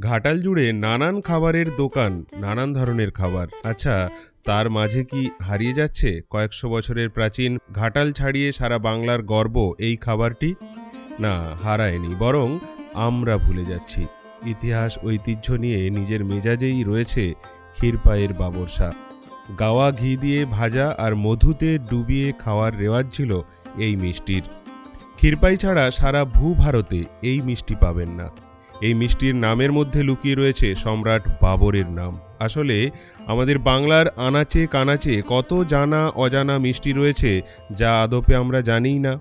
ঘাটাল জুড়ে নানান খাবারের দোকান, নানান ধরনের খাবার। আচ্ছা, তার মাঝে কি হারিয়ে যাচ্ছে কয়েকশো বছরের প্রাচীন ঘাটাল ছাড়িয়ে সারা বাংলার গর্ব এই খাবারটি? না, হারায়নি, বরং আমরা ভুলে যাচ্ছি। ইতিহাস ঐতিহ্য নিয়ে নিজের মেজাজেই রয়েছে ক্ষীরপাইয়ের বাবরশা। গাওয়া ঘি দিয়ে ভাজা আর মধুতে ডুবিয়ে খাওয়ার রেওয়াজ ছিল এই মিষ্টির। ক্ষীরপাই ছাড়া সারা ভূভারতে এই মিষ্টি পাবেন না। এই মিষ্টির নামের মধ্যে লুকিয়ে রয়েছে সম্রাট বাবরের নাম। আসলে আমাদের বাংলার আনাচে কানাচে কত জানা অজানা মিষ্টি রয়েছে যা আদপে আমরা জানিই না।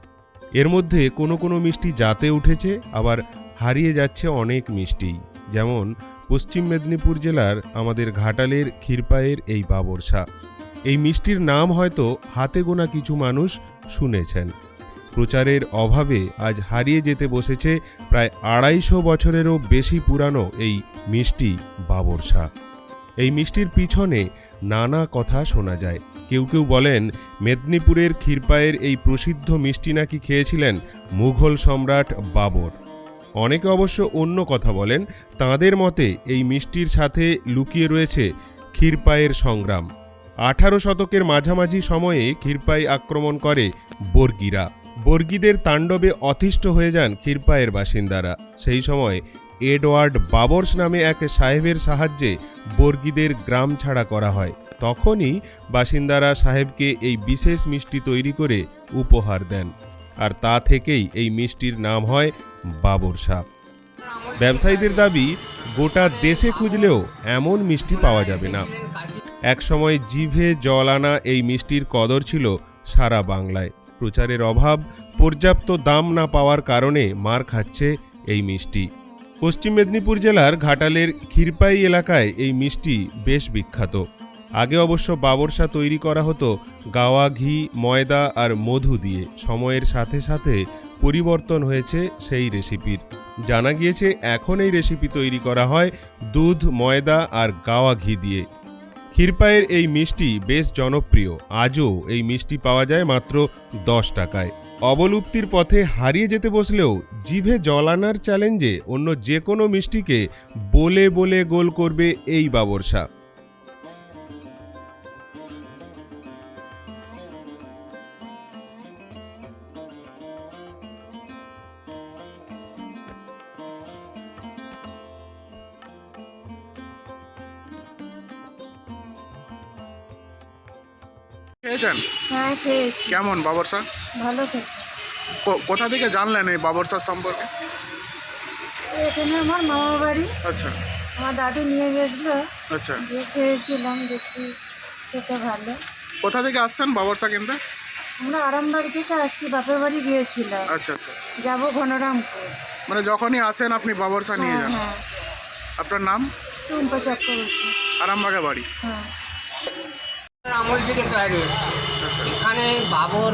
এর মধ্যে কোনো কোনো মিষ্টি জাতে উঠেছে, আবার হারিয়ে যাচ্ছে অনেক মিষ্টি। যেমন পশ্চিম মেদিনীপুর জেলার আমাদের ঘাটালের ক্ষীরপাইয়ের এই বাবরশা। এই মিষ্টির নাম হয়তো হাতে গোনা কিছু মানুষ শুনেছেন। প্রচারের অভাবে আজ হারিয়ে যেতে বসেছে প্রায় ২৫০ বছরেরও বেশি পুরানো এই মিষ্টি বাবরশা। এই মিষ্টির পিছনে নানা কথা শোনা যায়। কেউ কেউ বলেন মেদিনীপুরের ক্ষীরপাইয়ের এই প্রসিদ্ধ মিষ্টি নাকি খেয়েছিলেন মুঘল সম্রাট বাবর। অনেকে অবশ্য অন্য কথা বলেন। তাঁদের মতে এই মিষ্টির সাথে লুকিয়ে রয়েছে ক্ষীরপাইয়ের সংগ্রাম। ১৮ শতকের মাঝামাঝি সময়ে ক্ষীরপাই আক্রমণ করে বর্গীরা। বর্গীদের তাণ্ডবে অতিষ্ঠ হয়ে যান ক্ষীরপাইয়ের বাসিন্দারা। সেই সময় এডওয়ার্ড বাবরস নামে এক সাহেবের সাহায্যে বর্গীদের গ্রাম ছাড়া করা হয়। তখনই বাসিন্দারা সাহেবকে এই বিশেষ মিষ্টি তৈরি করে উপহার দেন, আর তা থেকেই এই মিষ্টির নাম হয় বাবরশা। ব্যবসায়ীদের দাবি, গোটা দেশে খুঁজলেও এমন মিষ্টি পাওয়া যাবে না। একসময় জিভে জল আনা এই মিষ্টির কদর ছিল সারা বাংলায়। প্রচারের অভাব, পর্যাপ্ত দাম না পাওয়ার কারণে মার খাচ্ছে এই মিষ্টি। পশ্চিম মেদিনীপুর জেলার ঘাটালের ক্ষীরপাই এলাকায় এই মিষ্টি বেশ বিখ্যাত। আগে অবশ্য বাবরশা তৈরি করা হতো গাওয়া ঘি, ময়দা আর মধু দিয়ে। সময়ের সাথে সাথে পরিবর্তন হয়েছে সেই রেসিপির। জানা গিয়েছে এখন এই রেসিপি তৈরি করা হয় দুধ, ময়দা আর গাওয়া ঘি দিয়ে। ক্ষীরপাইয়ের এই মিষ্টি বেশ জনপ্রিয়। আজও এই মিষ্টি পাওয়া যায় মাত্র ১০ টাকায়। অবলুপ্তির পথে হারিয়ে যেতে বসলেও জিভে জল আনার চ্যালেঞ্জে অন্য যে কোনো মিষ্টিকে বলে বলে গোল করবে এই বাবরশা। খেয়েছেন? হ্যাঁ, খেয়েছি। কেমন বাবরশা? ভালো খেতে। কোথা থেকে জানলেন এই বাবরশার সম্পর্কে? এখানে আমার মামা বাড়ি, আচ্ছা আমার দাদু নিয়ে গেছিলো, আচ্ছা। দিয়ে খেয়েছিলাম, দেখছি খেতে ভালো। কোথা থেকে আসছেন বাবরশা কিনতে? আমরা আরামবাগ থেকে আসছি, বাপের বাড়ি গিয়েছিলাম, আচ্ছা আচ্ছা। যাবো ঘনরামপুর। মানে যখনই আসেন আপনি বাবরশা নিয়ে হ্যাঁ যান। হ্যাঁ, আপনার নাম? টুম্পা চক্রবর্তী। আরামবাগে বাড়ি। হ্যাঁ, আমল থেকে তৈরি হচ্ছে। আচ্ছা এখানে বাবর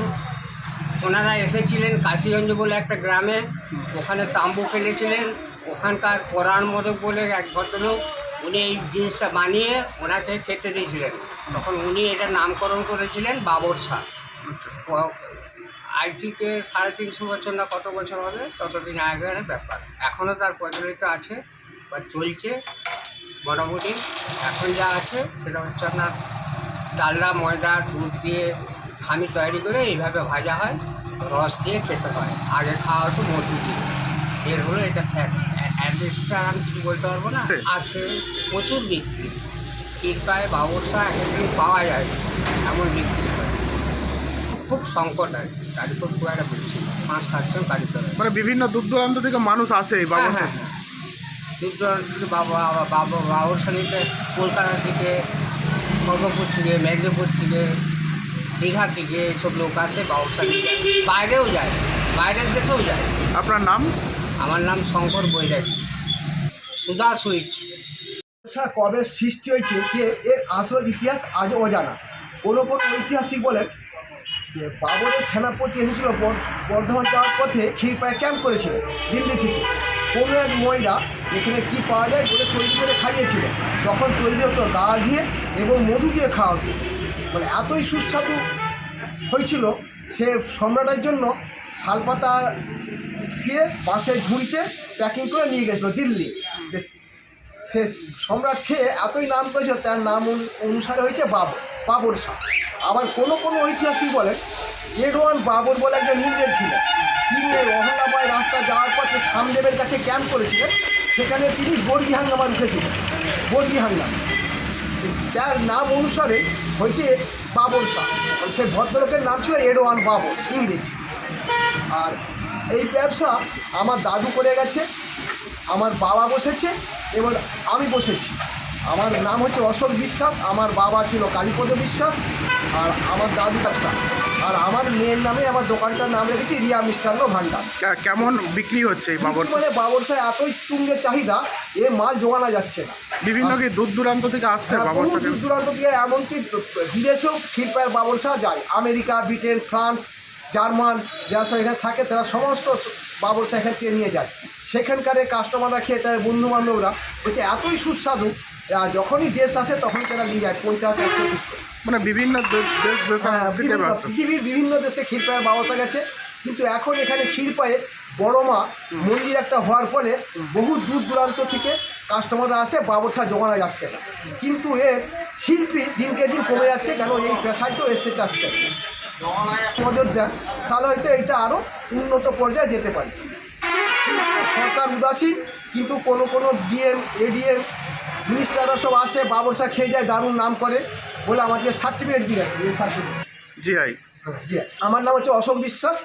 ওনারা এসেছিলেন কাশীগঞ্জ বলে একটা গ্রামে, ওখানে তাম্বু ফেলেছিলেন। ওখানকার কোরআন মোদক বলে এক ভদ্রলোক, উনি এই জিনিসটা বানিয়ে ওনাকে খেতে দিয়েছিলেন। তখন উনি এটার নামকরণ করেছিলেন বাবরশা। আচ্ছা। আজ থেকে ৩৫০ বছর না কত বছর হবে, ততদিন আগের ব্যাপার। এখনও তার প্রচলিত আছে বা চলছে মোটামুটি। এখন যা আছে সেটা হচ্ছে আপনার ডালডা, ময়দা, দুধ দিয়ে খামি তৈরি করে এইভাবে ভাজা হয়, রস দিয়ে খেতে হয়। আগে খাওয়া হতো মধু দিয়ে। এর হলো এটা ফ্যাট। অ্যাড্রেসটা আমি কিছু বলতে পারবো না। আছে প্রচুর বিক্রি। ক্ষীরপাই, বাবরশা একদিন পাওয়া যায় না, এমন বিক্রি হয়। খুব সংকট আছে, কারিগর খুব একটা বেশি, ৫-৭ জন কারিগর। মানে বিভিন্ন দূর দূরান্ত থেকে মানুষ আসে এই হ্যাঁ বাবরশা। হ্যাঁ হ্যাঁ, দূর দূরান্ত থেকে বাবরশা নিতে কলকাতা থেকে, খড়গপুর থেকে, মেদিনীপুর থেকে, দীঘা থেকে এসব লোক আসে বাবরশা নিতে। বাইরেও যায়, বাইরের দেশেও যায়। আপনার নাম? আমার নাম শঙ্কর বৈরাগী। সুধা সুইট। বাবরশা কবে সৃষ্টি হয়েছে কে এর আসল ইতিহাস আজও অজানা। কোনো ঐতিহাসিক বলেন যে বাবরের সেনাপতি এসেছিল বর্ধমান যাওয়ার পথে ক্ষীরপাই ক্যাম্প করেছিল দিল্লি থেকে। কোনো এক মহিলা এখানে কি পাওয়া যায় বলে তৈরি করে খাইয়েছিল। যখন তৈরি হতো গাওয়া ঘিয়ে এবং মধু দিয়ে খাওয়া হতো। মানে এতই সুস্বাদু হয়েছিল, সে সম্রাটের জন্য শালপাতা দিয়ে বাঁশের ঝুড়িতে প্যাকিং করে নিয়ে গেছিলো দিল্লি। সে সম্রাট খেয়ে এতই নাম করেছে, তার নাম অনুসারে হয়েছে বাবর শাহ। আবার কোনো কোনো ঐতিহাসিক বলেন এডওয়ান বাবর বলে একজন ইংরেজ ছিলেন, তিনি এই অহল্যাবাই রাস্তা যাওয়ার পথে সামদেবের কাছে ক্যাম্প করেছিলেন, সেখানে তিনি বর্গি হাঙ্গামা রুখেছিলেন, বর্গি হাঙ্গামা। তার নাম অনুসারে হয়েছে বাবর শাহ। সেই ভদ্রলোকের নাম ছিল এডওয়ান বাবর, ইংরেজ। আর এই ব্যবসা আমার দাদু করে গেছে, আমার বাবা বসেছে, এবার আমি বসেছি। আমার নাম হচ্ছে অশোক বিশ্বাস, আমার বাবা ছিল কালীপদ বিশ্বাস, আর আমার দাদু ব্যবসা। আর আমার মেয়ের নামে আমার দোকানটার নাম রেখেছি রিয়া মিষ্টান্ন ভাণ্ডার। কেমন বিক্রি হচ্ছে এই বাবর মানে বাবরসায় এতই তুঙ্গের চাহিদা, এ মাল জোগানো যাচ্ছে না। বিভিন্ন কি দূর দূরান্ত থেকে আসছে হ্যাঁ, বাবর বহু দূর দূরান্ত থেকে, এমনকি বিদেশেও ক্ষীরপায়ের বাবরসা যায়। আমেরিকা, ব্রিটেন, ফ্রান্স, জার্মান যারা সব এখানে থাকে তারা সমস্ত বাবরসা এখান থেকে নিয়ে যায়। সেখানকার কাস্টমাররা খেয়ে তাদের বন্ধুবান্ধবরা বলছে এতই সুস্বাদু, যখনই দেশ আসে তখন তারা নিয়ে যায় 50-100 পিস করে। মানে বিভিন্ন দেশ হ্যাঁ, থেকে আসছে। পৃথিবীর বিভিন্ন দেশে ক্ষীরপায়ের বাবরসা গেছে, কিন্তু এখন এখানে ক্ষীরপায়ে বড় মা মন্দির একটা হওয়ার ফলে বহু দূর দূরান্ত থেকে কাস্টমাররা আসে, বাবরসা জোগানো যাচ্ছে না। কিন্তু এর শিল্পী দিনকে দিন কমে যাচ্ছে, কেন এই পেশায় তো এসতে চাচ্ছে না। নজর দেন তাহলে হয়তো এটা আরও উন্নত পর্যায়ে যেতে পারে। সরকার উদাসীন, কিন্তু কোনো কোনো ডিএম, এডিএম, মিনিস্টাররা সব আসে, বাবরসা খেয়ে যায়, দারুণ নাম করে বলে আমাকে সার্টিফিকেট দিয়ে গেছে। এই সার্টিফিকেট জি আই জি, আমার নাম হচ্ছে অশোক বিশ্বাস।